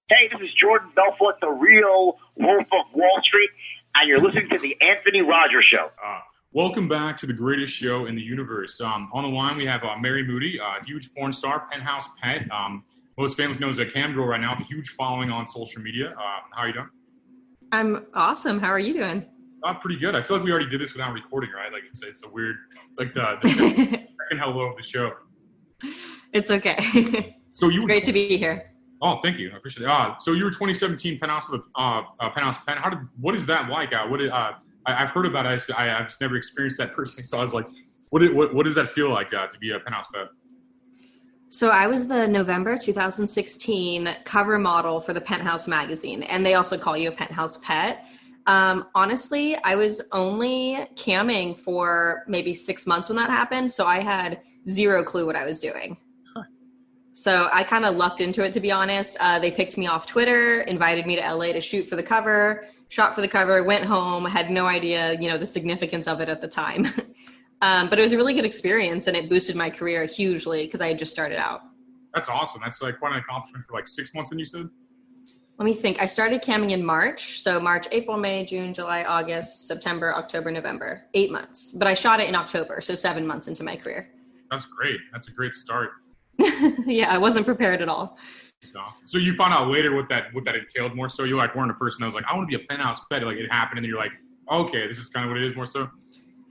Hey, this is Jordan Belfort, the real Wolf of Wall Street, and you're listening to The Anthony Rogers Show. Welcome back to the greatest show in the universe. On the line, we have Mary Moody, a huge porn star, Penthouse Pet, most famously known as a Camgirl right now, with a huge following on social media. How are you doing? I'm awesome. How are you doing? Pretty good. I feel like we already did this without recording, right? Like it's a weird, like the second hello of the show. It's okay. It's great to be here. Oh, thank you. I appreciate it. So you were 2017 Penthouse Pet. What is that like? I've heard about it. I've just never experienced that personally. So I was like, what does that feel like to be a Penthouse Pet? So I was the November 2016 cover model for the Penthouse magazine, and they also call you a Penthouse Pet. Honestly, I was only camming for maybe 6 months when that happened, so I had zero clue what I was doing. So I kind of lucked into it, to be honest. They picked me off Twitter, invited me to LA to shoot for the cover, shot for the cover, went home, had no idea, the significance of it at the time. But it was a really good experience, and it boosted my career hugely because I had just started out. That's awesome. That's like quite an accomplishment for like 6 months, and you said? Let me think. I started camming in March. So March, April, May, June, July, August, September, October, November. 8 months. But I shot it in October, so 7 months into my career. That's great. That's a great start. Yeah, I wasn't prepared at all. That's awesome. So you found out later what that entailed more so? You weren't a person that was like, I want to be a Penthouse Pet. Like it happened, and then you're like, okay, this is kind of what it is more so?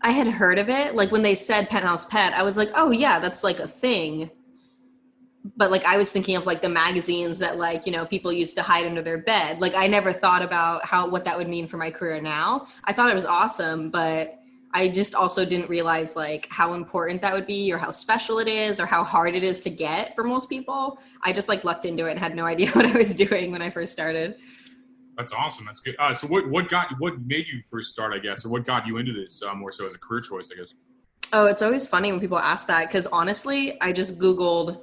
I had heard of it. Like when they said Penthouse Pet, I was like, oh yeah, that's like a thing. But like I was thinking of like the magazines that like, people used to hide under their bed. Like I never thought about what that would mean for my career now. I thought it was awesome, but I just also didn't realize like how important that would be or how special it is or how hard it is to get for most people. I just like lucked into it and had no idea what I was doing when I first started. That's awesome. That's good. So what made you first start, I guess, or what got you into this more so as a career choice, I guess? Oh, it's always funny when people ask that because honestly, I just Googled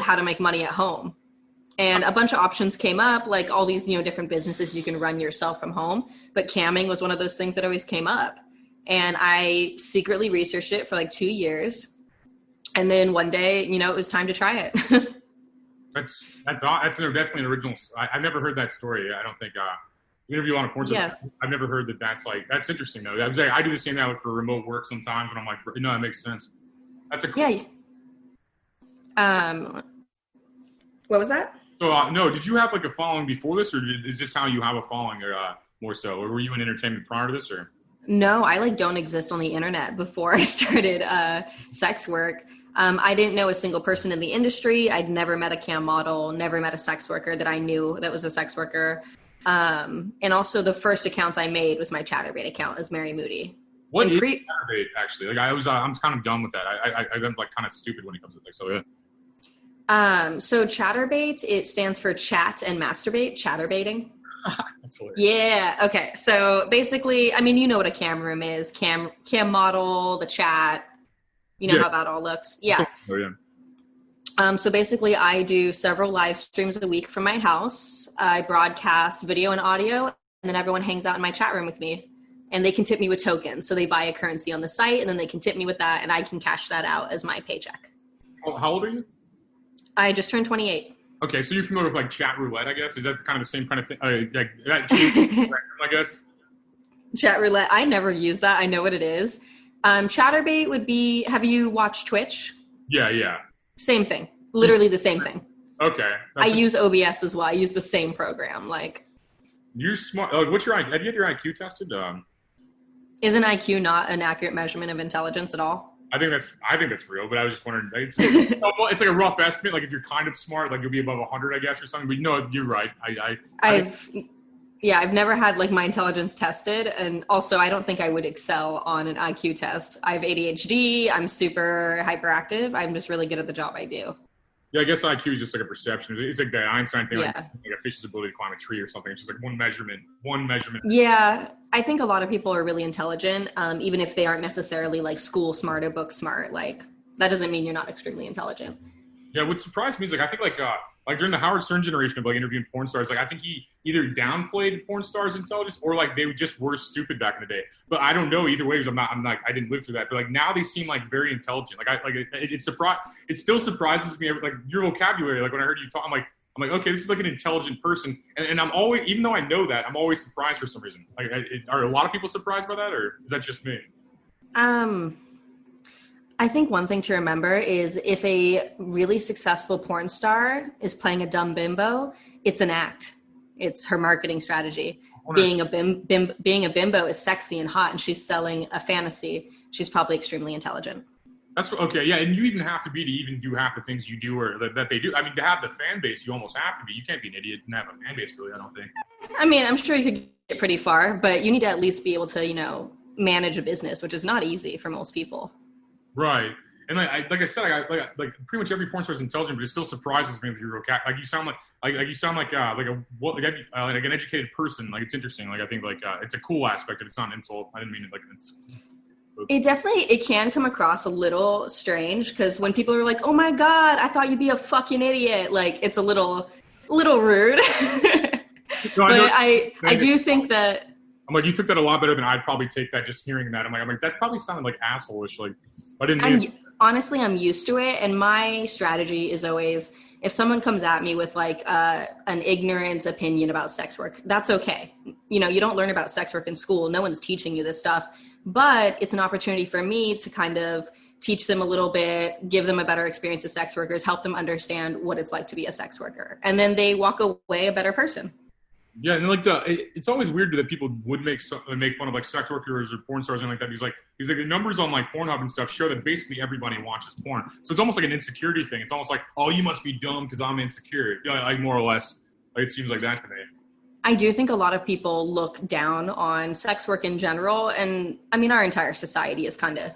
how to make money at home. And a bunch of options came up, like all these, different businesses you can run yourself from home. But camming was one of those things that always came up. And I secretly researched it for like 2 years. And then one day, it was time to try it. That's definitely an original. I've never heard that story. I don't think interview on a porn star. Yeah. I've never heard that's interesting though. I do the same now for remote work sometimes, and I'm like, no, that makes sense. That's a cool. Yeah. What was that? So no, did you have like a following before this, or is this how you have a following, or more so, or were you in entertainment prior to this, or? No, I don't exist on the internet before I started sex work. I didn't know a single person in the industry. I'd never met a cam model, never met a sex worker that I knew that was a sex worker. And also the first account I made was my Chatterbait account as Mary Moody. What is Chatterbait actually? Like I'm kind of done with that. I'm like kind of stupid when it comes to things. So yeah. So Chatterbait, it stands for chat and masturbate, chatterbaiting. That's hilarious. Yeah. Okay. So basically, you know what a cam room is, cam model, the chat, how that all looks. Yeah. Oh, yeah. So basically I do several live streams a week from my house. I broadcast video and audio, and then everyone hangs out in my chat room with me, and they can tip me with tokens. So they buy a currency on the site, and then they can tip me with that, and I can cash that out as my paycheck. How old are you? I just turned 28. Okay, so you're familiar with like chat roulette, I guess? Is that kind of the same kind of thing? Like that I guess. Chat roulette. I never use that. I know what it is. Chatterbait would be. Have you watched Twitch? Yeah. Same thing. Literally the same thing. Okay. I use OBS as well. I use the same program. Like. You're smart. What's your IQ? Have you had your IQ tested? Isn't IQ not an accurate measurement of intelligence at all? I think that's real, but I was just wondering. It's like a rough estimate. Like if you're kind of smart, like you'll be above 100, I guess, or something. But no, you're right. I've never had like my intelligence tested, and also I don't think I would excel on an IQ test. I have ADHD. I'm super hyperactive. I'm just really good at the job I do. Yeah, I guess IQ is just like a perception. It's like the Einstein thing, yeah. like a fish's ability to climb a tree or something. It's just like one measurement. Yeah, I think a lot of people are really intelligent, even if they aren't necessarily like school smart or book smart. Like that doesn't mean you're not extremely intelligent. Yeah, what surprised me is like I think like during the Howard Stern generation of like interviewing porn stars, like I think he either downplayed porn stars' intelligence or like they just were stupid back in the day. But I don't know either way because I didn't live through that. But like now they seem like very intelligent. Like it still surprises me. Like your vocabulary. Like when I heard you talk, I'm I'm like, okay, this is like an intelligent person. And I'm always, even though I know that, I'm always surprised for some reason. Like, are a lot of people surprised by that, or is that just me? I think one thing to remember is if a really successful porn star is playing a dumb bimbo, it's an act. It's her marketing strategy. Being a bimbo is sexy and hot, and she's selling a fantasy. She's probably extremely intelligent. That's okay. Yeah, and you even have to be to even do half the things you do or that they do. I mean, to have the fan base, you almost have to be. You can't be an idiot and have a fan base, really. I don't think. I mean, I'm sure you could get pretty far, but you need to at least be able to, manage a business, which is not easy for most people. Right. And like I said, like pretty much every porn star is intelligent, but it still surprises me that you're okay. Like you sound like an educated person. Like it's interesting. Like I think it's a cool aspect. It's not an insult. I didn't mean it like it's. It can come across a little strange because when people are like, "Oh my God, I thought you'd be a fucking idiot," like it's a little rude. But I do think that. I'm like, you took that a lot better than I'd probably take that just hearing that. I'm like, that probably sounded like asshole-ish. Like, I didn't. Honestly, I'm used to it. And my strategy is always, if someone comes at me with like an ignorant opinion about sex work, that's okay. You don't learn about sex work in school. No one's teaching you this stuff. But it's an opportunity for me to kind of teach them a little bit, give them a better experience as sex workers, help them understand what it's like to be a sex worker. And then they walk away a better person. Yeah, and it's always weird that people would make fun of like sex workers or porn stars and like that. He's like the numbers on like Pornhub and stuff show that basically everybody watches porn. So it's almost like an insecurity thing. It's almost like, oh, you must be dumb because I'm insecure. Like more or less, like it seems like that to me. I do think a lot of people look down on sex work in general, and I mean our entire society is kind of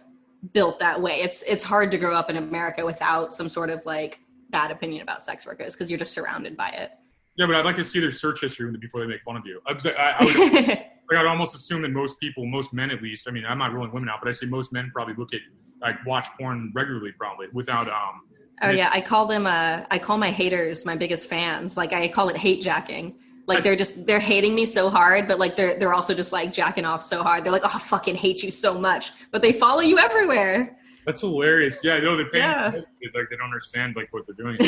built that way. It's hard to grow up in America without some sort of like bad opinion about sex workers because you're just surrounded by it. Yeah, but I'd like to see their search history before they make fun of you. I'd almost assume that most people, most men at least, I mean, I'm not ruling women out, but I say most men probably watch porn regularly probably without. Oh yeah, I call my haters my biggest fans. Like I call it hate jacking. Like they're hating me so hard, but like they're also just like jacking off so hard. They're like, oh, I fucking hate you so much, but they follow you everywhere. That's hilarious. Yeah, no, they're paying. Yeah. Like they don't understand like what they're doing.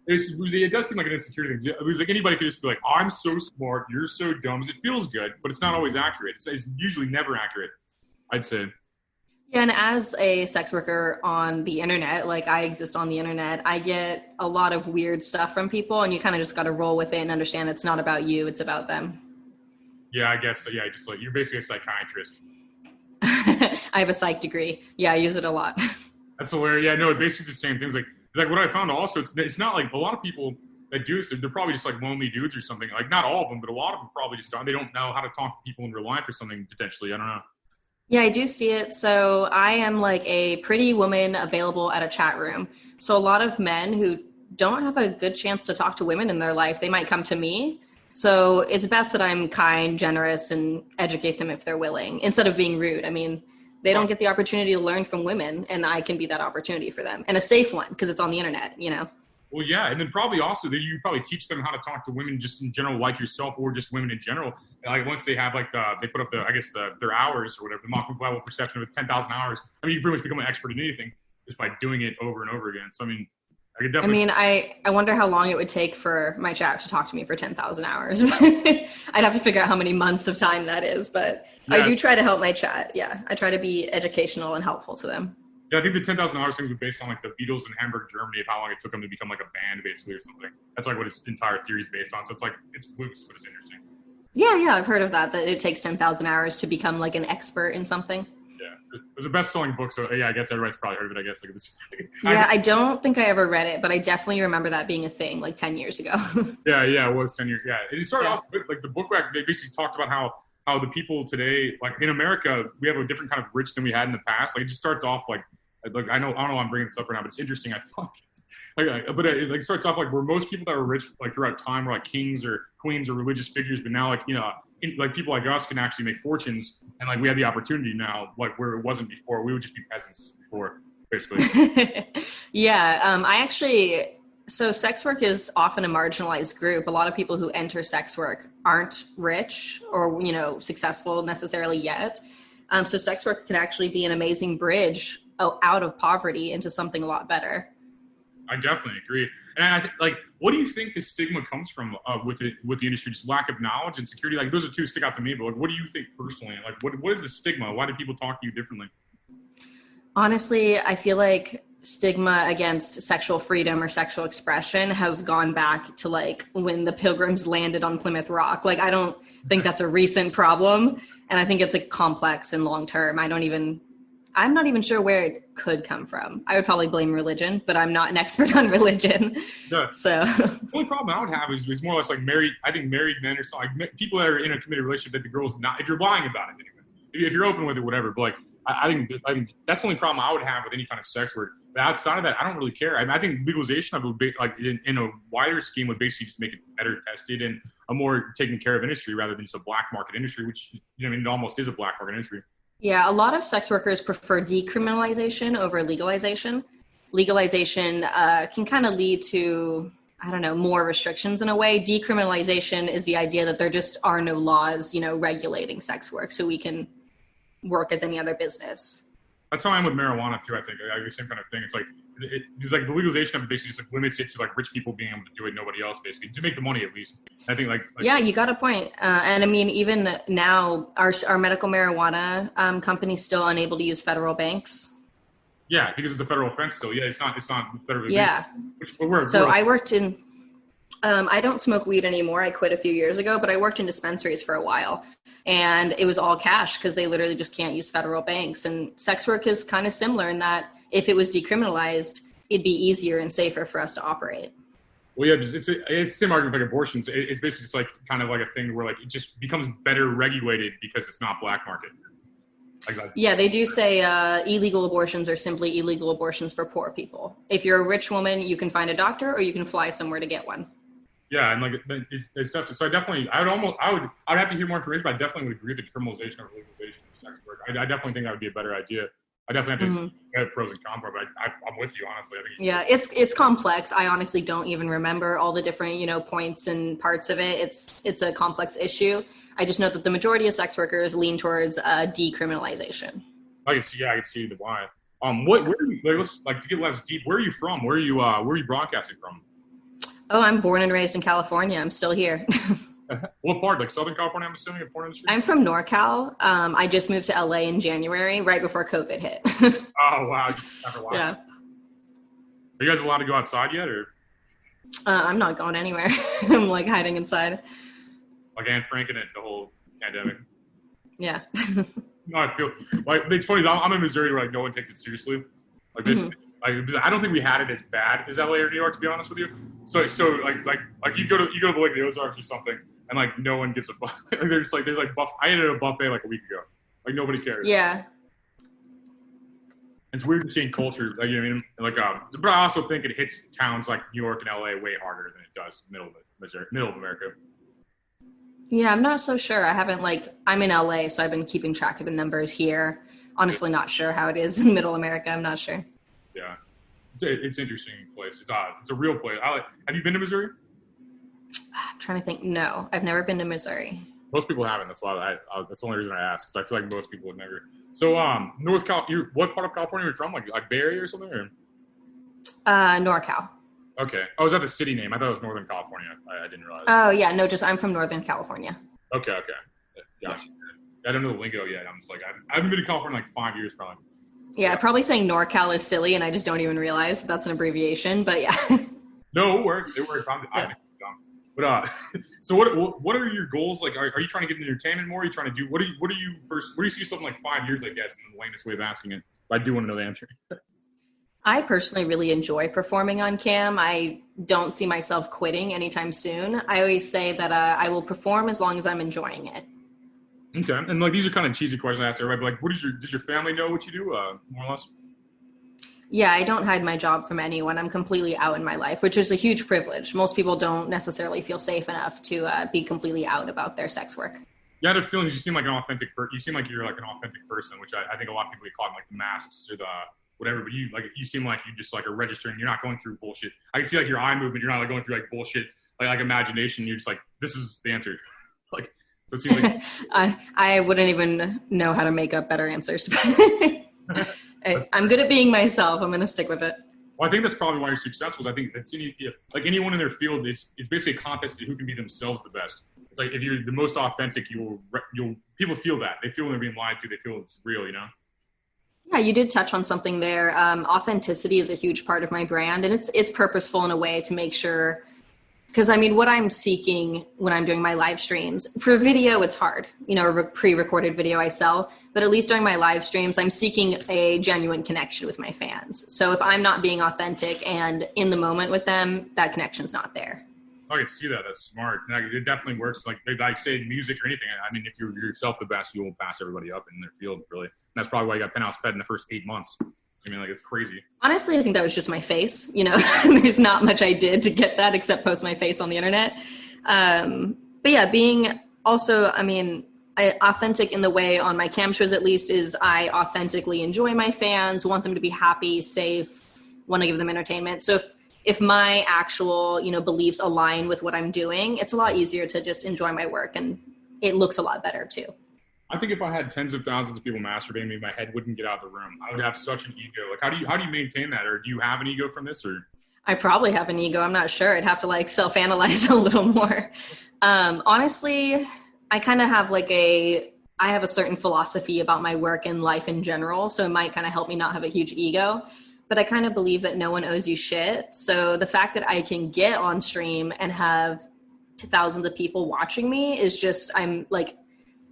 It does seem like an insecurity thing. It was like anybody could just be like, oh, I'm so smart, you're so dumb. It feels good, but it's not always accurate. It's usually never accurate, I'd say. Yeah, and as a sex worker on the internet, like I exist on the internet, I get a lot of weird stuff from people, and you kind of just got to roll with it and understand it's not about you, it's about them. Yeah, I guess so. Yeah, just like you're basically a psychiatrist. I have a psych degree. Yeah, I use it a lot. That's hilarious. Yeah, no, it basically the same things. Like what I found also, it's not like a lot of people that do this, they're probably just like lonely dudes or something. Like not all of them, but a lot of them probably just they don't know how to talk to people in real life or something potentially. I don't know. Yeah, I do see it. So I am like a pretty woman available at a chat room. So a lot of men who don't have a good chance to talk to women in their life, they might come to me. So it's best that I'm kind, generous, and educate them if they're willing, instead of being rude. I mean, they don't get the opportunity to learn from women, and I can be that opportunity for them, and a safe one because it's on the internet, Well, yeah, and then probably also that you probably teach them how to talk to women just in general, like yourself, or just women in general. Like once they have they put up their hours or whatever, the mock level perception of 10,000 hours. I mean, you pretty much become an expert in anything just by doing it over and over again. So I mean, I could definitely. I wonder how long it would take for my chat to talk to me for 10,000 hours. I'd have to figure out how many months of time that is, but yeah. I do try to help my chat. Yeah, I try to be educational and helpful to them. Yeah, I think the 10,000 hours thing was based on like the Beatles in Hamburg, Germany, of how long it took them to become like a band, basically, or something. That's like what his entire theory is based on. So it's loose, but it's interesting. Yeah, I've heard of that it takes 10,000 hours to become like an expert in something. Yeah, it was a best-selling book, so yeah, I guess everybody's probably heard of it. I guess I don't think I ever read it, but I definitely remember that being a thing like 10 years ago. yeah, it was 10 years. Yeah, it started off like the book. They basically talked about how the people today, like in America, we have a different kind of rich than we had in the past. Like it just starts off like I don't know why I'm bringing this up right now, but it's interesting. I thought. But it starts off like where most people that were rich like throughout time were like kings or queens or religious figures, but now like like people like us can actually make fortunes, and like we have the opportunity now, like where it wasn't before. We would just be peasants before, basically. Yeah, so sex work is often a marginalized group. A lot of people who enter sex work aren't rich or successful necessarily yet. So sex work can actually be an amazing bridge out of poverty into something a lot better. I definitely agree. And I think like what do you think the stigma comes from with the industry? Just lack of knowledge and security? Like, those are two stick out to me, but like, what do you think personally? Like, what is the stigma? Why do people talk to you differently? Honestly, I feel like stigma against sexual freedom or sexual expression has gone back to like when the Pilgrims landed on Plymouth Rock. Like, I don't think that's a recent problem. And I think it's like complex and long term. I'm not even sure where it could come from. I would probably blame religion, but I'm not an expert on religion. Yeah. So the only problem I would have is more or less like married men or something, like people that are in a committed relationship that the girl's not, if you're lying about it anyway, if you're open with it, whatever. But like, I think that's the only problem I would have with any kind of sex work. But outside of that, I don't really care. I think legalization of like in a wider scheme would basically just make it better tested and a more taken care of industry rather than just a black market industry, which it almost is a black market industry. Yeah, a lot of sex workers prefer decriminalization over legalization. Legalization can kind of lead to, I don't know, more restrictions in a way. Decriminalization is the idea that there just are no laws, regulating sex work, so we can work as any other business. That's how I am with marijuana too. I think I do the same kind of thing. It's like the legalization of it basically just like limits it to like rich people being able to do it, nobody else basically, to make the money at least. I think like yeah, you got a point. And I mean, even now, our medical marijuana company's still unable to use federal banks. Yeah, because it's a federal offense still. Yeah, it's not federally. Yeah. I worked in. I don't smoke weed anymore. I quit a few years ago, but I worked in dispensaries for a while, and it was all cash because they literally just can't use federal banks. And sex work is kind of similar in that if it was decriminalized, it'd be easier and safer for us to operate. Well, yeah, it's the same argument like abortions. It's basically just like kind of like a thing where like it just becomes better regulated because it's not black market. Yeah, they do say illegal abortions are simply illegal abortions for poor people. If you're a rich woman, you can find a doctor or you can fly somewhere to get one. Yeah, and like it's definitely. So I would have to hear more information, but I definitely would agree with the criminalization or legalization of sex work. I definitely think that would be a better idea. I definitely have to have pros and cons, but I'm with you honestly. I think it's complex. I honestly don't even remember all the different points and parts of it. It's a complex issue. I just know that the majority of sex workers lean towards decriminalization. I can see the why. Where are you, let's to get less deep. Where are you from? Where are you broadcasting from? Oh, I'm born and raised in California. I'm still here. What part? Like Southern California, I'm assuming? I'm from NorCal. I just moved to LA in January, right before COVID hit. Oh, wow. After a while. Yeah. Are you guys allowed to go outside yet? Or? I'm not going anywhere. I'm like hiding inside. Like Anne Frank and the whole pandemic. Yeah. No, I feel like it's funny. I'm in Missouri where like no one takes it seriously. Like this. I don't think we had it as bad as LA or New York, to be honest with you. So like you go to the Lake of the Ozarks or something, and like no one gives a fuck. Like there's I ate at a buffet like a week ago. Like nobody cares. Yeah. It's weird seeing culture, like you know what I mean. But I also think it hits towns like New York and LA way harder than it does middle of America. Yeah, I'm not so sure. I'm in LA, so I've been keeping track of the numbers here. Honestly, not sure how it is in middle America. I'm not sure. Yeah, it's an interesting place. It's a real place. Have you been to Missouri? I'm trying to think. No, I've never been to Missouri. Most people haven't. That's why that's the only reason I asked, because I feel like most people would never. So, what part of California are you from? Like Bay Area or something? Or? NorCal. Okay. Oh, is that the city name? I thought it was Northern California. I didn't realize. Oh yeah, no, I'm from Northern California. Okay. Gotcha. I don't know the lingo yet. I'm just like I haven't been to California in like 5 years probably. Yeah, probably saying NorCal is silly, and I just don't even realize that's an abbreviation. But yeah. No, it works. I'm dumb. But so what are your goals? Like, are you trying to get into entertainment more? Are you trying to do where do you see something like 5 years? I guess in the lamest way of asking it. But I do want to know the answer. I personally really enjoy performing on cam. I don't see myself quitting anytime soon. I always say that I will perform as long as I'm enjoying it. Okay, and like these are kind of cheesy questions I ask everybody. But like, does your family know what you do, more or less? Yeah, I don't hide my job from anyone. I'm completely out in my life, which is a huge privilege. Most people don't necessarily feel safe enough to be completely out about their sex work. Yeah, I had a feeling you seem like an authentic person. You seem like you're like an authentic person, which I think a lot of people get caught in like the masks or the whatever. But you seem like you just like are registering. You're not going through bullshit. I can see like your eye movement. You're not like going through like bullshit, like imagination. You're just like, this is the answer. Like. It seems like I wouldn't even know how to make up better answers. I'm good at being myself. I'm going to stick with it. Well, I think that's probably why you're successful. I think that's like anyone in their field is basically a contest to who can be themselves the best. It's like if you're the most authentic, you'll people feel that. They feel when they're being lied to. They feel it's real, you know? Yeah, you did touch on something there. Authenticity is a huge part of my brand, and it's purposeful in a way to make sure, because I mean, what I'm seeking when I'm doing my live streams, for video, it's hard, you know, a pre-recorded video I sell, but at least during my live streams, I'm seeking a genuine connection with my fans. So if I'm not being authentic and in the moment with them, that connection's not there. I can see that. That's smart. It definitely works. Like say music or anything. I mean, if you're yourself the best, you won't pass everybody up in their field, really. And that's probably why you got Penthouse Pet in the first 8 months. I mean, like, it's crazy. Honestly, I think that was just my face. You know, there's not much I did to get that except post my face on the internet. But yeah, being also, I mean, authentic in the way on my cam shows, at least, is I authentically enjoy my fans, want them to be happy, safe, want to give them entertainment. So if my actual, you know, beliefs align with what I'm doing, it's a lot easier to just enjoy my work, and it looks a lot better too. I think if I had tens of thousands of people masturbating me, my head wouldn't get out of the room. I would have such an ego. Like, how do you maintain that? Or do you have an ego from this? Or I probably have an ego. I'm not sure. I'd have to like self-analyze a little more. Honestly, I kind of have I have a certain philosophy about my work and life in general. So it might kind of help me not have a huge ego. But I kind of believe that no one owes you shit. So the fact that I can get on stream and have thousands of people watching me is just, I'm like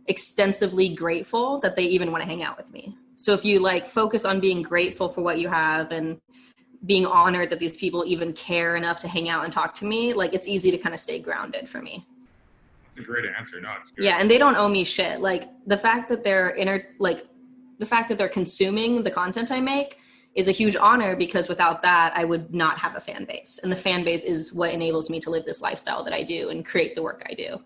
extensively grateful that they even want to hang out with me. So if you like focus on being grateful for what you have and being honored that these people even care enough to hang out and talk to me, like it's easy to kind of stay grounded for me. That's a great answer. No, it's good. Yeah, and they don't owe me shit. Like the fact that they're consuming the content I make is a huge honor, because without that, I would not have a fan base. And the fan base is what enables me to live this lifestyle that I do and create the work I do.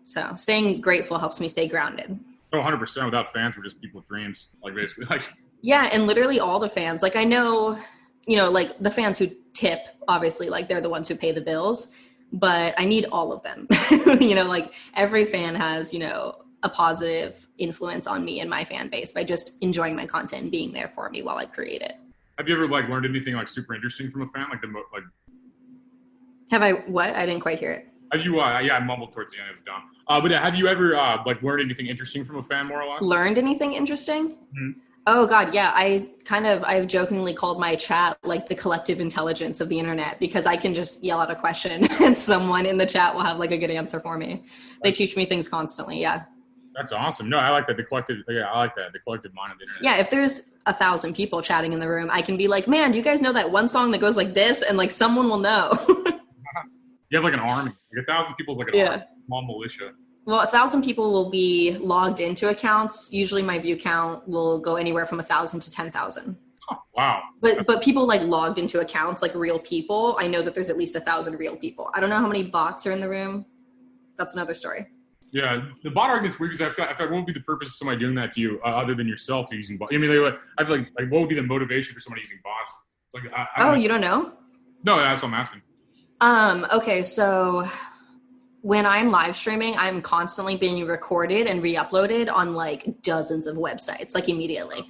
So staying grateful helps me stay grounded. Oh, 100%. Without fans, we're just people's dreams. Like, basically, like. Yeah, and literally all the fans. Like, I know, you know, like the fans who tip, obviously, like they're the ones who pay the bills. But I need all of them. You know, like every fan has, you know, a positive influence on me and my fan base by just enjoying my content and being there for me while I create it. Have you ever like learned anything like super interesting from a fan? Have I what? I didn't quite hear it. Have you? Yeah, I mumbled towards the end. It was dumb. But have you ever like learned anything interesting from a fan, more or less? Learned anything interesting? Mm-hmm. Oh God, yeah. I've jokingly called my chat like the collective intelligence of the internet, because I can just yell out a question and someone in the chat will have like a good answer for me. They teach me things constantly. Yeah. That's awesome. No, I like that. I like that. The collective mind of the internet. Yeah, if there's 1,000 people chatting in the room, I can be like, man, do you guys know that one song that goes like this? And like someone will know. You have like an army. Like 1,000 people is like an army, small militia. Well, 1,000 people will be logged into accounts. Usually my view count will go anywhere from 1,000 to 10,000. Oh, wow. But people like logged into accounts, like real people. I know that there's at least 1,000 real people. I don't know how many bots are in the room. That's another story. Yeah, the bot argument's weird, because I feel like what would be the purpose of somebody doing that to you other than yourself using bots? I mean, I feel like what would be the motivation for somebody using bots? Like, you don't know? No, that's what I'm asking. Okay, so when I'm live streaming, I'm constantly being recorded and re-uploaded on like dozens of websites, like immediately.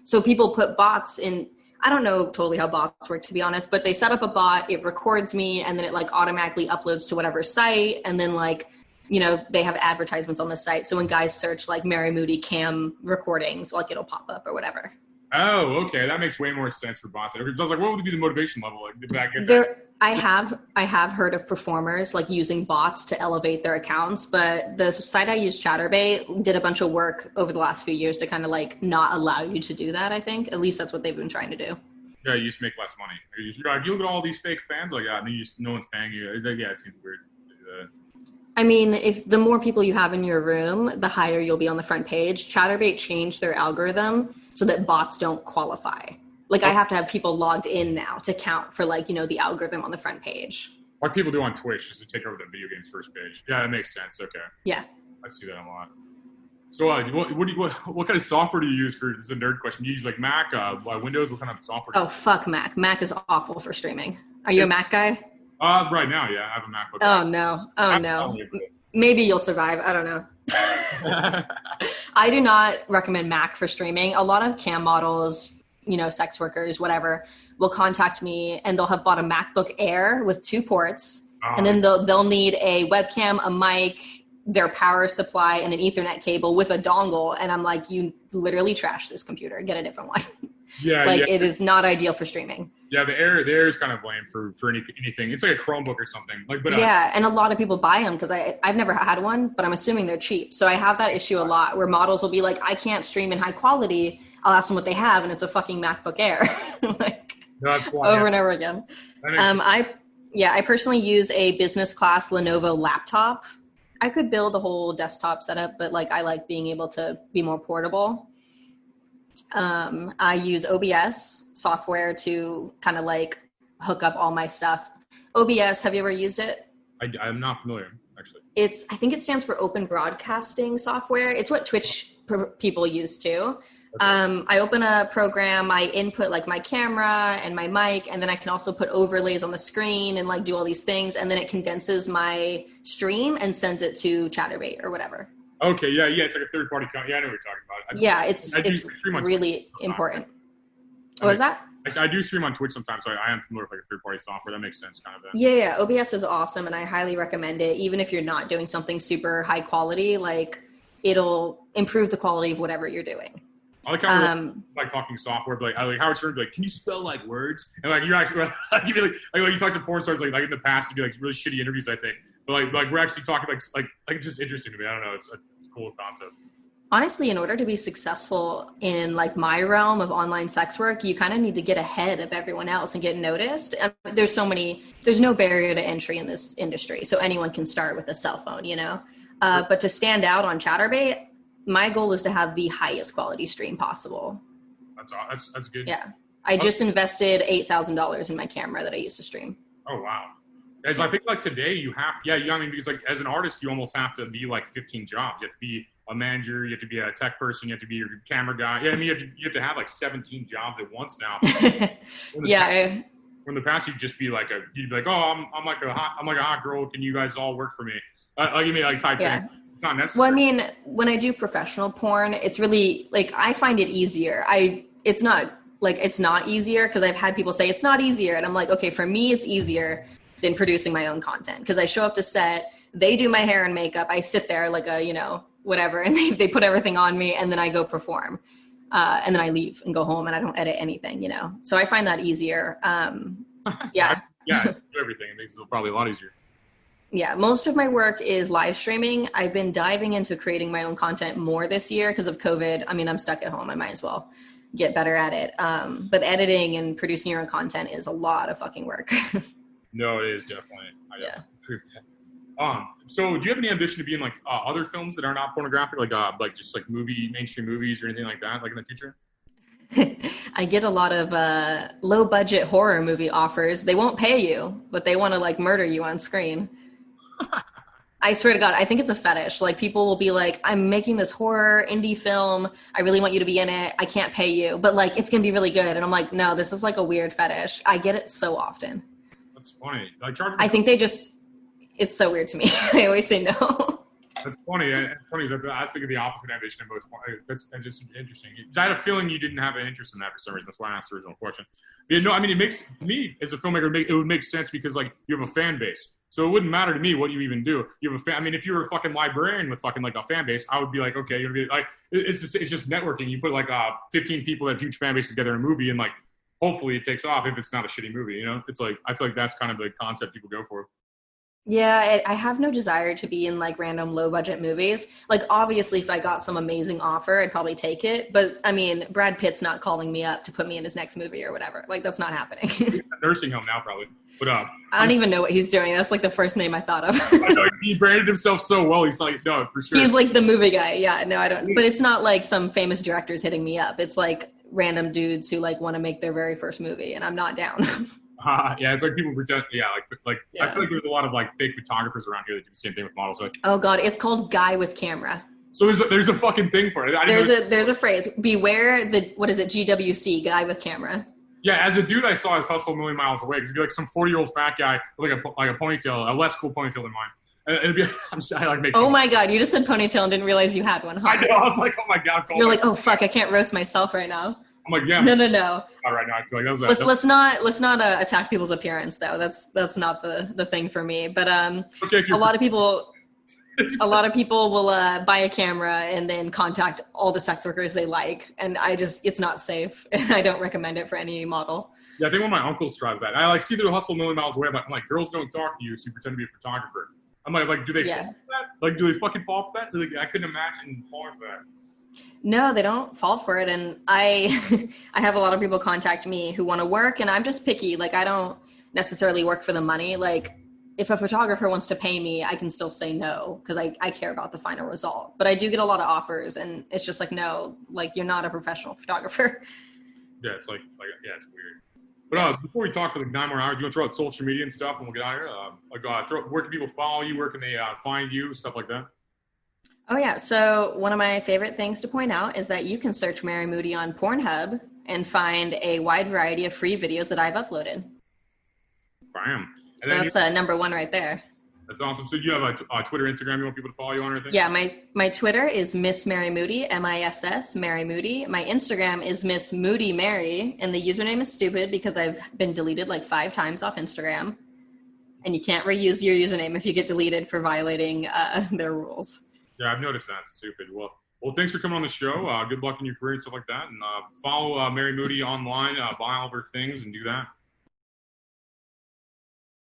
So people put bots in. I don't know totally how bots work, to be honest, but they set up a bot, it records me, and then it like automatically uploads to whatever site, and then like, you know, they have advertisements on the site. So when guys search like Mary Moody cam recordings, like it'll pop up or whatever. Oh, okay. That makes way more sense for bots. I was like, what would be the motivation level? Like, I have heard of performers like using bots to elevate their accounts, but the site I use, Chatterbait, did a bunch of work over the last few years to kind of like not allow you to do that, I think. At least that's what they've been trying to do. Yeah, you just make less money. You look at all these fake fans, like, and then no one's paying you. Yeah, it seems weird. I mean, if the more people you have in your room, the higher you'll be on the front page. Chatterbait changed their algorithm so that bots don't qualify. Like, I have to have people logged in now to count for, like, you know, the algorithm on the front page. Like people do on Twitch, just to take over the video game's first page. Yeah, that makes sense. Okay. Yeah. I see that a lot. So, what kind of software do you use for? This is a nerd question. Do you use like Mac, Windows? What kind of software? Oh, fuck Mac. Mac is awful for streaming. Are you a Mac guy? Right now, yeah, I have a MacBook. Oh no. Maybe you'll survive. I don't know. I do not recommend Mac for streaming. A lot of cam models sex workers, whatever, will contact me and they'll have bought a MacBook Air with 2 ports. And then they'll need a webcam, a mic, their power supply, and an Ethernet cable with a dongle. And I'm like, you literally trashed this computer. Get a different one. Yeah, it is not ideal for streaming. Yeah, the Air is kind of blamed for anything. It's like a Chromebook or something. And a lot of people buy them because I've never had one, but I'm assuming they're cheap. So I have that issue a lot where models will be like, I can't stream in high quality. I'll ask them what they have, and it's a fucking MacBook Air. That's why, over and over again. I personally use a business class Lenovo laptop. I could build a whole desktop setup, but I like being able to be more portable. I use OBS software to kind of hook up all my stuff. OBS, have you ever used it? I'm not familiar, actually. I think it stands for Open Broadcasting Software. It's what Twitch people use too. Okay. I open a program, I input my camera and my mic, and then I can also put overlays on the screen and do all these things. And then it condenses my stream and sends it to Chatterbait or whatever. Okay, yeah, it's like a third-party company. Yeah, I know what you're talking about. It's really important. What was that? I do stream on Twitch sometimes, so I am familiar with a third-party software. That makes sense, kind of. Yeah, OBS is awesome, and I highly recommend it. Even if you're not doing something super high quality, it'll improve the quality of whatever you're doing. I like how we're talking software, but Howard Stern would be can you spell words? And you're actually you'd be you talk to porn stars in the past, you'd be really shitty interviews, I think. But we're actually talking just interesting to me. I don't know. It's a cool concept. Honestly, in order to be successful in my realm of online sex work, you kind of need to get ahead of everyone else and get noticed. There's no barrier to entry in this industry. So anyone can start with a cell phone, but to stand out on Chatterbait, my goal is to have the highest quality stream possible. That's good. Yeah. I just invested $8,000 in my camera that I used to stream. Oh, wow. Guys, I think today you have, because as an artist, you almost have to be 15 jobs. You have to be a manager, you have to be a tech person, you have to be your camera guy. Yeah, you have to have 17 jobs at once now. When the past you'd just be you'd be oh, I'm like a hot girl. Can you guys all work for me? Type thing. It's not necessary. Well, when I do professional porn, it's really I find it easier. It's not easier because I've had people say it's not easier. And I'm okay, for me, it's easier than producing my own content because I show up to set, they do my hair and makeup. I sit there whatever, and they put everything on me, and then I go perform. And then I leave and go home, and I don't edit anything, So I find that easier. Yeah, do everything. It makes it probably a lot easier. Yeah, most of my work is live streaming. I've been diving into creating my own content more this year because of COVID. I'm stuck at home. I might as well get better at it. But editing and producing your own content is a lot of fucking work. No, it is definitely. I definitely agree with that. So do you have any ambition to be in other films that are not pornographic, just mainstream movies or anything like that, in the future? I get a lot of low budget horror movie offers. They won't pay you, but they want to murder you on screen. I swear to God, I think it's a fetish. People will be I'm making this horror indie film. I really want you to be in it. I can't pay you, but it's going to be really good. And I'm no, this is a weird fetish. I get it so often. That's funny. I think it's so weird to me. I always say no. That's funny. It's funny. I think of the opposite ambition in both. That's just interesting. I had a feeling you didn't have an interest in that for some reason. That's why I asked the original question. But it makes, to me, as a filmmaker, it would make sense because, you have a fan base. So it wouldn't matter to me what you even do. You have a fan. If you were a fucking librarian with fucking, a fan base, I would be okay, you're going to be, it's just networking. You put, 15 people that have huge fan base together in a movie, and, hopefully it takes off if it's not a shitty movie, It's I feel that's kind of the concept people go for. Yeah, I have no desire to be in random low budget movies. Obviously if I got some amazing offer, I'd probably take it. But Brad Pitt's not calling me up to put me in his next movie or whatever. That's not happening. He's in a nursing home now, probably. But I don't even know what he's doing. That's the first name I thought of. I know, he branded himself so well. He's no, for sure. He's the movie guy. Yeah, no, I don't. But it's not some famous directors hitting me up. It's random dudes who want to make their very first movie, and I'm not down. Yeah, it's people pretend. Yeah, I feel there's a lot of fake photographers around here that do the same thing with models. Oh God, it's called guy with camera. So there's a fucking thing for it. There's a phrase. Beware what is it? GWC, guy with camera. Yeah, as a dude, I saw his hustle a million miles away because it'd be some 40-year-old fat guy with a ponytail, a less cool ponytail than mine. And it'd be oh my God, you just said ponytail and didn't realize you had one, huh? I know. I was oh my God. You're oh fuck, I can't roast myself right now. I'm like, yeah. No. Right now, I feel like that was let's not attack people's appearance though. That's not the thing for me. But okay, a lot of people will buy a camera and then contact all the sex workers they like, and it's not safe, and I don't recommend it for any model. Yeah, I think one of my uncles tries that. I like see the hustle a million miles away. I'm like, girls don't talk to you, so you pretend to be a photographer. I'm like, do they fall for that? Like, do they fucking fall for that? Like, I couldn't imagine falling for that. No, they don't fall for it. And I have a lot of people contact me who want to work, and I'm just picky. Like, I don't necessarily work for the money. Like, if a photographer wants to pay me, I can still say no because I care about the final result. But I do get a lot of offers, and it's just like, no, like, you're not a professional photographer. Yeah, it's like yeah, it's weird. But before we talk for like 9 more hours, you want to throw out social media and stuff, and we'll get out of here. Where can people follow you? Where can they find you? Stuff like that. Oh, yeah. So one of my favorite things to point out is that you can search Mary Moody on Pornhub and find a wide variety of free videos that I've uploaded. Bam. So that's number one right there. That's awesome. So you have a Twitter, Instagram you want people to follow you on or anything? Yeah, my Twitter is Miss Mary Moody, MISS, Mary Moody. My Instagram is Miss Moody Mary, and the username is stupid because I've been deleted like 5 times off Instagram. And you can't reuse your username if you get deleted for violating their rules. Yeah, I've noticed that. It's stupid. Well, thanks for coming on the show. Good luck in your career and stuff like that. And follow Mary Moody online, buy all of her things, and do that.